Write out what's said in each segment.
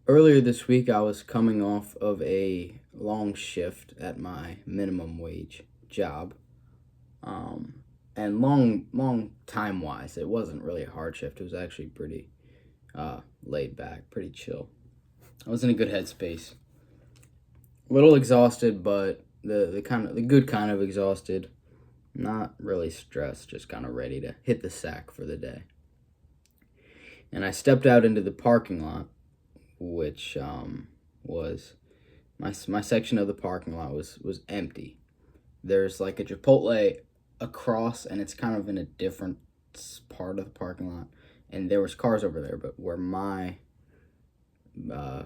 Earlier this week, I was coming off of a long shift at my minimum wage job. Um, and long time wise, it wasn't really a hard shift. It was actually pretty laid back, pretty chill. I was in a good headspace. A little exhausted, but the good kind of exhausted. Not really stressed, just kind of ready to hit the sack for the day. And I stepped out into the parking lot, which was my section of the parking lot was empty. There's like a Chipotle across, and it's kind of in a different part of the parking lot, and there was cars over there. But where my uh,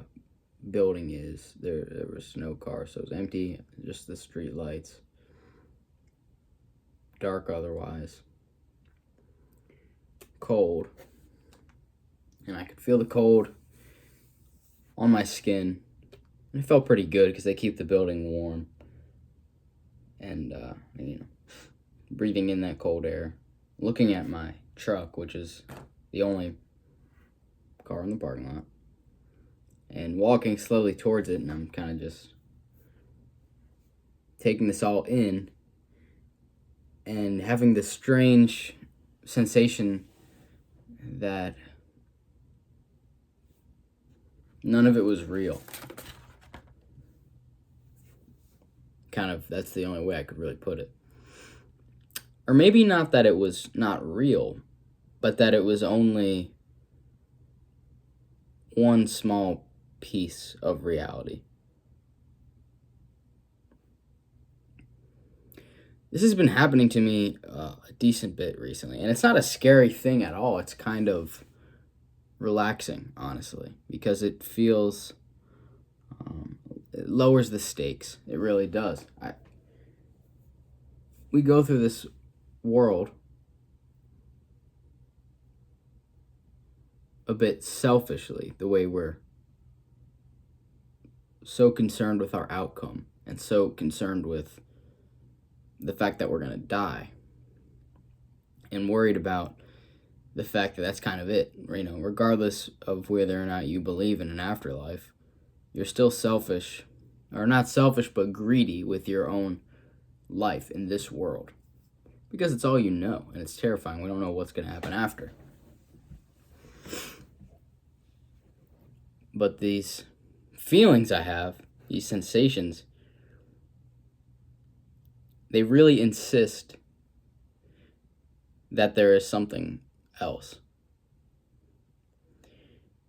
building is, there was no cars, so it was empty. Just the street lights, dark otherwise, cold, and I could feel the cold on my skin. And it felt pretty good because they keep the building warm. And, breathing in that cold air, looking at my truck, which is the only car in the parking lot, and walking slowly towards it, and I'm kind of just taking this all in and having this strange sensation that none of it was real. Kind of, that's the only way I could really put it. Or maybe not that it was not real, but that it was only one small piece of reality. This has been happening to me a decent bit recently, and it's not a scary thing at all. It's kind of relaxing, honestly, because it feels, it lowers the stakes. It really does. We go through this world a bit selfishly, the way we're so concerned with our outcome and so concerned with the fact that we're going to die and worried about the fact that that's kind of it. Regardless of whether or not you believe in an afterlife, you're still selfish, or not selfish, but greedy with your own life in this world, because it's all you know, and it's terrifying. We don't know what's going to happen after. But these feelings I have, these sensations, they really insist that there is something else.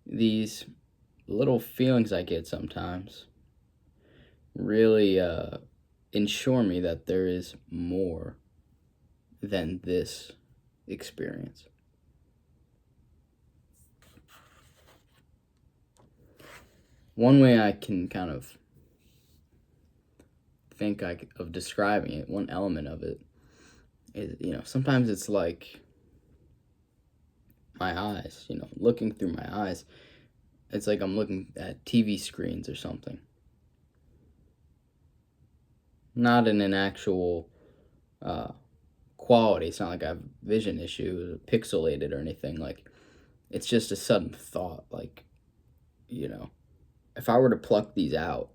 These little feelings I get sometimes really ensure me that there is more than this experience. One way I can kind of think of describing it, one element of it, is, sometimes it's like my eyes, looking through my eyes. It's like I'm looking at TV screens or something. Not in an actual quality. It's not like I have a vision issue, pixelated or anything. Like, it's just a sudden thought. Like, if I were to pluck these out,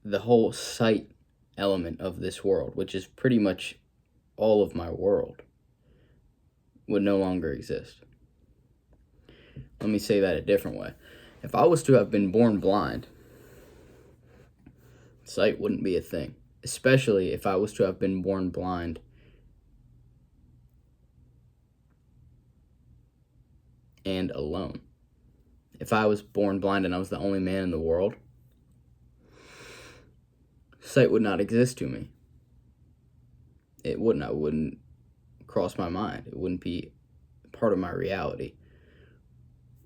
the whole sight element of this world, which is pretty much all of my world, would no longer exist. Let me say that a different way. If I was to have been born blind, sight wouldn't be a thing. Especially if I was to have been born blind and alone. If I was born blind and I was the only man in the world, sight would not exist to me. It wouldn't. I wouldn't cross my mind. It wouldn't be part of my reality.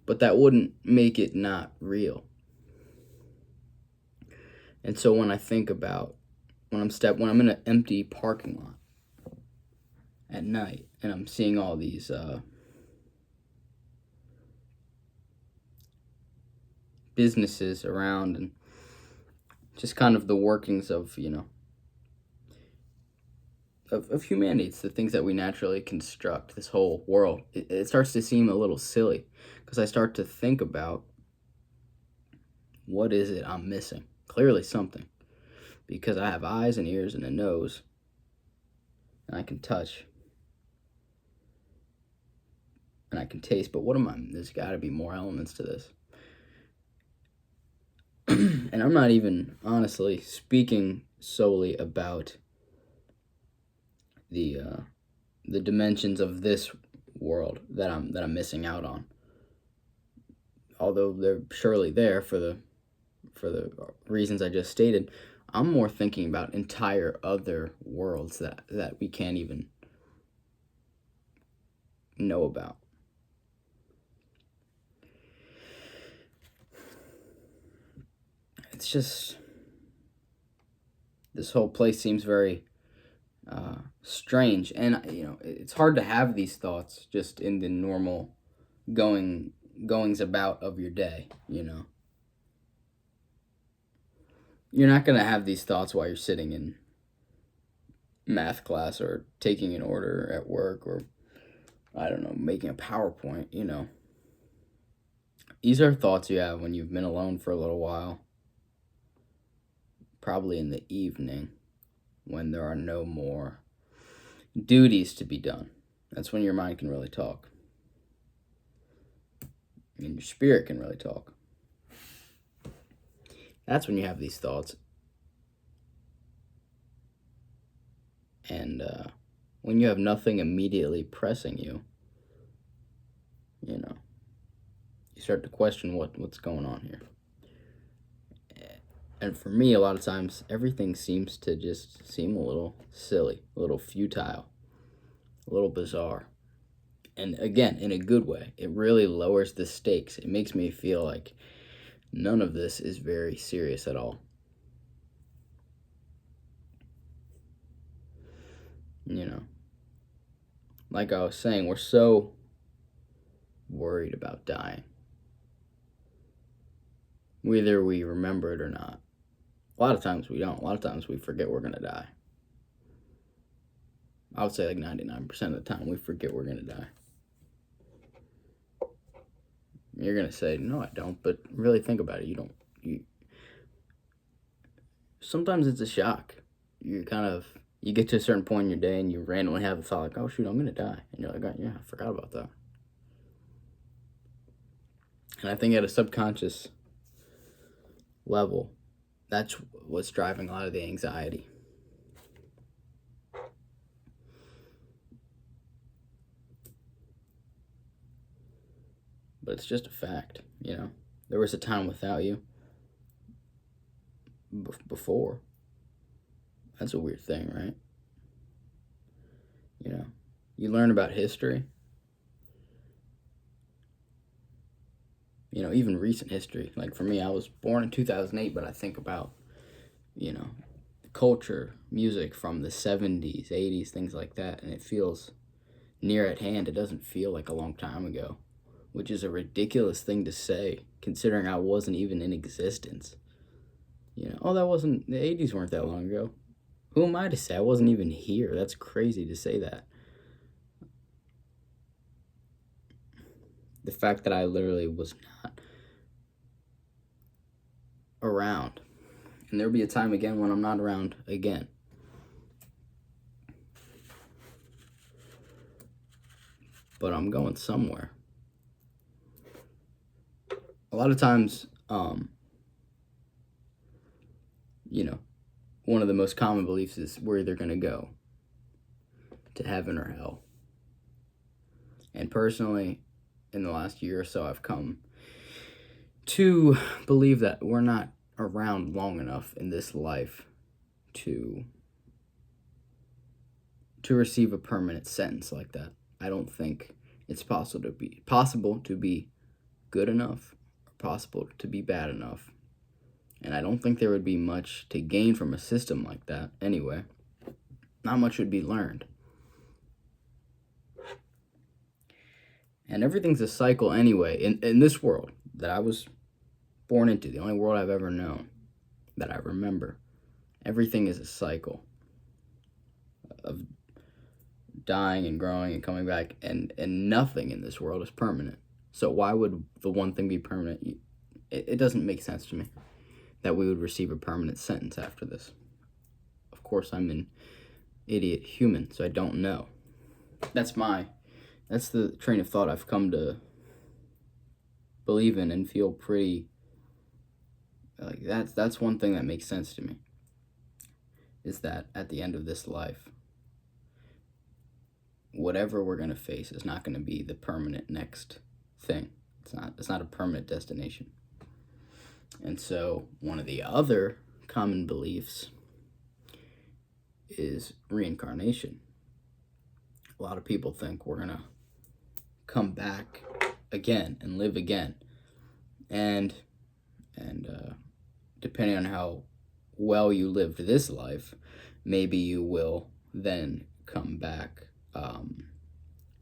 But that wouldn't make it not real. And so when I think about when I'm in an empty parking lot at night and I'm seeing all these businesses around and just kind of the workings of, of humanity. It's the things that we naturally construct, this whole world. It starts to seem a little silly, because because I start to think about what is it I'm missing. Clearly something, because I have eyes and ears and a nose, and I can touch, and I can taste, but what am I? There's got to be more elements to this. And I'm not even honestly speaking solely about the dimensions of this world that I'm missing out on. Although they're surely there for the reasons I just stated, I'm more thinking about entire other worlds that we can't even know about. It's just, this whole place seems very strange, and it's hard to have these thoughts just in the normal goings about of your day. You're not going to have these thoughts while you're sitting in math class or taking an order at work, or I don't know, making a PowerPoint. These are thoughts you have when you've been alone for a little while, probably in the evening, when there are no more duties to be done. That's when your mind can really talk, and your spirit can really talk. That's when you have these thoughts. And when you have nothing immediately pressing you, you start to question what's going on here. And for me, a lot of times, everything seems to just seem a little silly, a little futile, a little bizarre. And again, in a good way. It really lowers the stakes. It makes me feel like none of this is very serious at all. Like I was saying, we're so worried about dying. Whether we remember it or not. A lot of times we don't. A lot of times we forget we're going to die. I would say like 99% of the time we forget we're going to die. You're going to say, no, I don't. But really think about it. You don't. Sometimes it's a shock. You get to a certain point in your day and you randomly have the thought like, oh shoot, I'm going to die. And you're like, oh, yeah, I forgot about that. And I think at a subconscious level, that's what's driving a lot of the anxiety. But it's just a fact, There was a time without you before. That's a weird thing, right? You learn about history. Even recent history. Like for me, I was born in 2008, but I think about, culture, music from the 70s, 80s, things like that, and it feels near at hand. It doesn't feel like a long time ago, which is a ridiculous thing to say, considering I wasn't even in existence. The 80s weren't that long ago. Who am I to say I wasn't even here? That's crazy to say that. The fact that I literally was not around. And there'll be a time again when I'm not around again. But I'm going somewhere. A lot of times, one of the most common beliefs is we're either going to go to heaven or hell. And personally, in the last year or so, I've come to believe that we're not around long enough in this life to receive a permanent sentence like that. I don't think it's possible to be good enough or possible to be bad enough. And I don't think there would be much to gain from a system like that anyway. Not much would be learned. And everything's a cycle anyway. In this world that I was born into, the only world I've ever known that I remember, everything is a cycle of dying and growing and coming back, and nothing in this world is permanent. So why would the one thing be permanent? It doesn't make sense to me that we would receive a permanent sentence after this. Of course, I'm an idiot human, so I don't know. That's the train of thought I've come to believe in and feel pretty like that's one thing that makes sense to me, is that at the end of this life, whatever we're going to face is not going to be the permanent next thing. It's not a permanent destination. And so one of the other common beliefs is reincarnation. A lot of people think we're going to come back again and live again. And depending on how well you lived this life, maybe you will then come back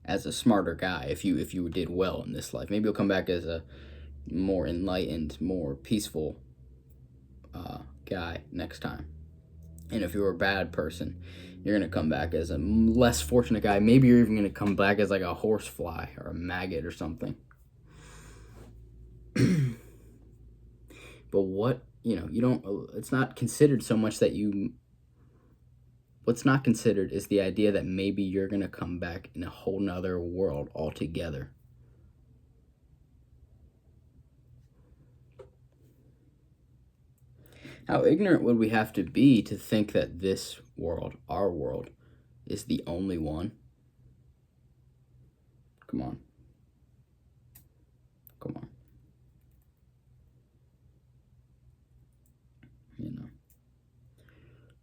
as a smarter guy if you did well in this life. Maybe you'll come back as a more enlightened, more peaceful guy next time. And if you're a bad person, you're going to come back as a less fortunate guy. Maybe you're even going to come back as like a horsefly or a maggot or something. But what, it's not considered so much that what's not considered is the idea that maybe you're going to come back in a whole nother world altogether. How ignorant would we have to be to think that this world, our world, is the only one? Come on.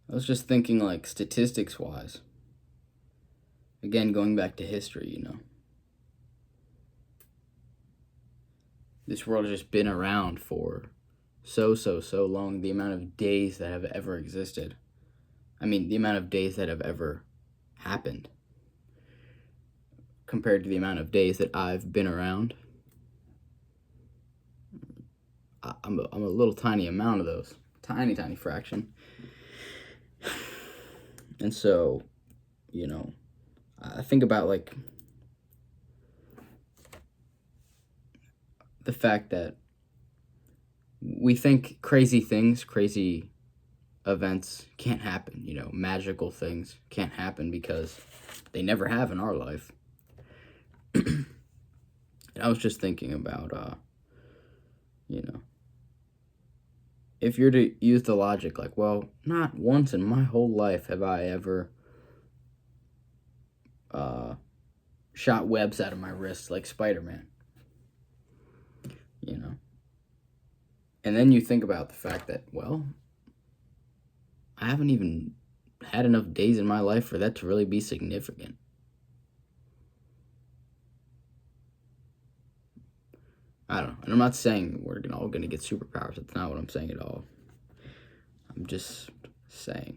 I was just thinking, like, statistics-wise. Again, going back to history, This world has just been around for so long. The amount of days that have ever existed. I mean, the amount of days that have ever happened. Compared to the amount of days that I've been around. I'm a little tiny amount of those. Tiny fraction. And so, I think about, like, the fact that we think crazy things, crazy events can't happen, magical things can't happen because they never have in our life. And I was just thinking about, if you're to use the logic, like, well, not once in my whole life have I ever shot webs out of my wrists like Spider-Man. And then you think about the fact that, well, I haven't even had enough days in my life for that to really be significant. I don't know. And I'm not saying we're all going to get superpowers. That's not what I'm saying at all. I'm just saying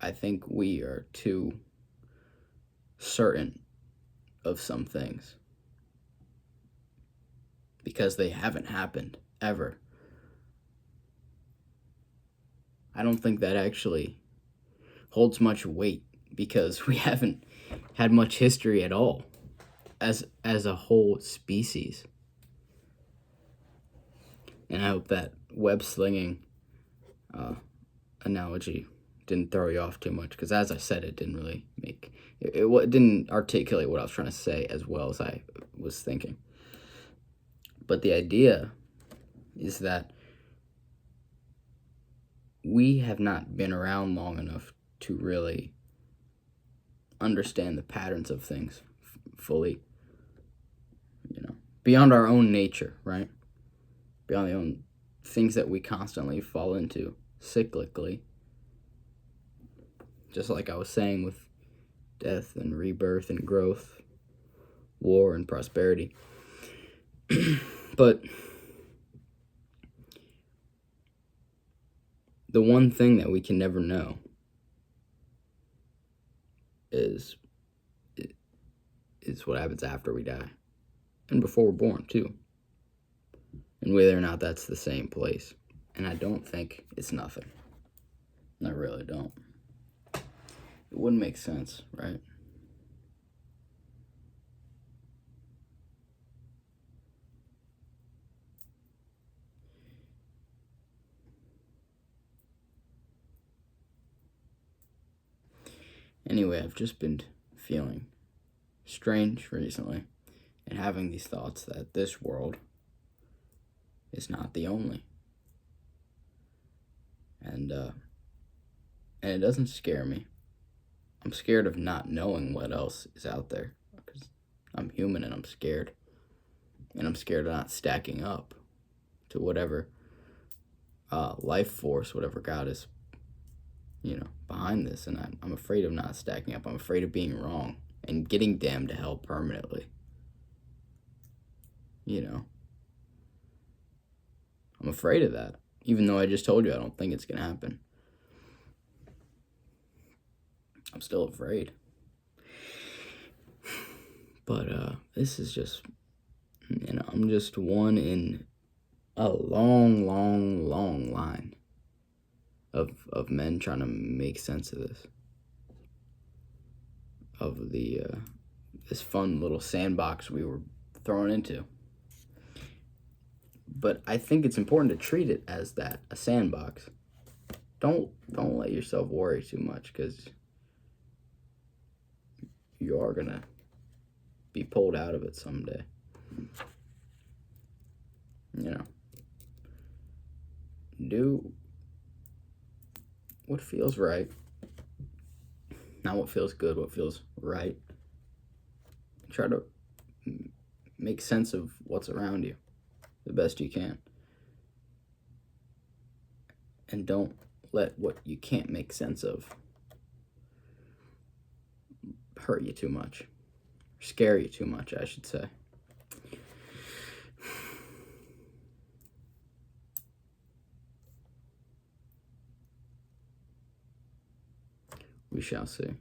I think we are too certain of some things because they haven't happened ever. I don't think that actually holds much weight because we haven't had much history at all as a whole species. And I hope that web slinging analogy didn't throw you off too much, because as I said, it didn't really it didn't articulate what I was trying to say as well as I was thinking. But the idea is that we have not been around long enough to really understand the patterns of things fully, beyond our own nature, right? Beyond the own things that we constantly fall into cyclically. Just like I was saying with death and rebirth and growth, war and prosperity. But the one thing that we can never know is what happens after we die. And before we're born, too. And whether or not that's the same place. And I don't think it's nothing. I really don't. It wouldn't make sense, right? Anyway, I've just been feeling strange recently and having these thoughts that this world is not the only. And it doesn't scare me. I'm scared of not knowing what else is out there because I'm human and I'm scared. And I'm scared of not stacking up to whatever life force, whatever God is, behind this. And I'm afraid of not stacking up. I'm afraid of being wrong and getting damned to hell permanently. I'm afraid of that, even though I just told you I don't think it's going to happen. I'm still afraid. But this is just, I'm just one in a long, long, long line of men trying to make sense of this. Of this fun little sandbox we were thrown into. But I think it's important to treat it as that, a sandbox. Don't let yourself worry too much, because you are gonna be pulled out of it someday. Do what feels right. Not what feels good, what feels right. Try to make sense of what's around you the best you can. And don't let what you can't make sense of hurt you too much. Scare you too much, I should say. We shall see.